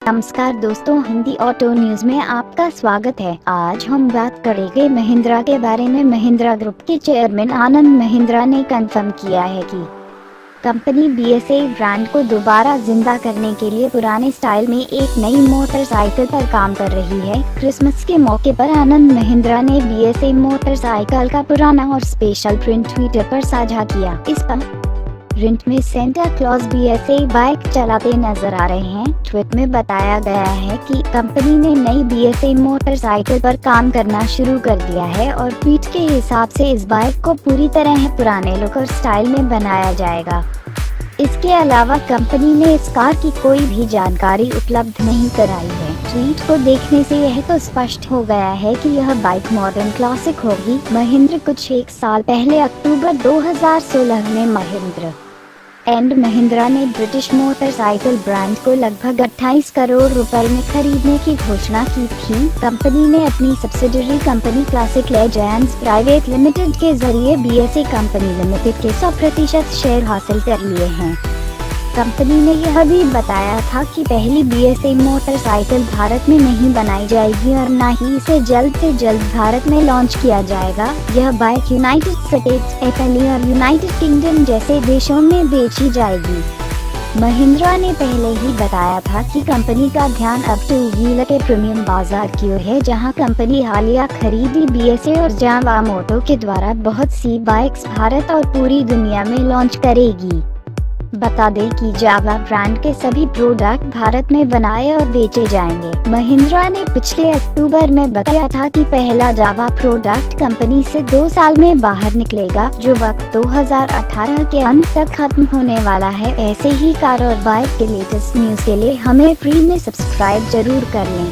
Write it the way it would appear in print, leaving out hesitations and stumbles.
नमस्कार दोस्तों, Hindi auto news में आपका स्वागत है। आज हम बात करेंगे महिंद्रा के बारे में। महिंद्रा ग्रुप के चेयरमैन आनंद महिंद्रा ने कंफर्म किया है कि कंपनी BS8 ब्रांड को दोबारा जिंदा करने के लिए पुराने स्टाइल में एक नई मोटरसाइकिल पर काम कर रही है। क्रिसमस के मौके पर आनंद महिंद्रा ने BS8 मोटरसाइकिल का पुराना और स्पेशल प्रिंट ट्विटर पर साझा किया। इस प्रिंट में सेंटा क्लॉज BS8 बाइक चलाते नजर आ रहे हैं। ट्वीट में बताया गया है कि कंपनी ने नई BS8 मोटरसाइकिल पर काम करना शुरू कर दिया है और ट्वीट के हिसाब से इस बाइक को पूरी तरह पुराने लुक और स्टाइल में बनाया जाएगा। इसके अलावा कंपनी ने इस कार की कोई भी जानकारी उपलब्ध नहीं कराई है। ट्वीट को देखने से यह तो स्पष्ट हो गया है कि यह बाइक मॉडर्न क्लासिक होगी। महिंद्रा कुछ एक साल पहले अक्टूबर 2016 में महिंद्रा ने ब्रिटिश मोटरसाइकिल ब्रांड को लगभग 28 करोड़ रुपए में खरीदने की घोषणा की थी। कंपनी ने अपनी subsidiary company classic legends private limited के जरिए BS8 कंपनी लिमिटेड के 100% शेयर हासिल कर लिए हैं। कंपनी ने यह भी बताया था कि पहली BS8 मोटरसाइकिल भारत में नहीं बनाई जाएगी और न ही इसे जल्द से जल्द भारत में लॉन्च किया जाएगा। यह बाइक यूनाइटेड स्टेट्स, इटली और यूनाइटेड किंगडम जैसे देशों में बेची जाएगी। महिंद्रा ने पहले ही बताया था कि कंपनी का ध्यान अब टू व्हीलर के प्रीमियम बाजार की ओर है, जहां कंपनी हालिया खरीदी BS8 और जावा मोटो के द्वारा बहुत सी बाइक्स भारत और पूरी दुनिया में लॉन्च करेगी। बता दें कि जावा ब्रांड के सभी प्रोडक्ट भारत में बनाए और बेचे जाएंगे। महिंद्रा ने पिछले अक्टूबर में बताया था कि पहला जावा प्रोडक्ट कंपनी से 2 साल में बाहर निकलेगा, जो वक्त 2018 के अंत तक खत्म होने वाला है। ऐसे ही कार और बाइक के लेटेस्ट न्यूज के लिए हमें फ्री में सब्सक्राइब जरूर कर लें।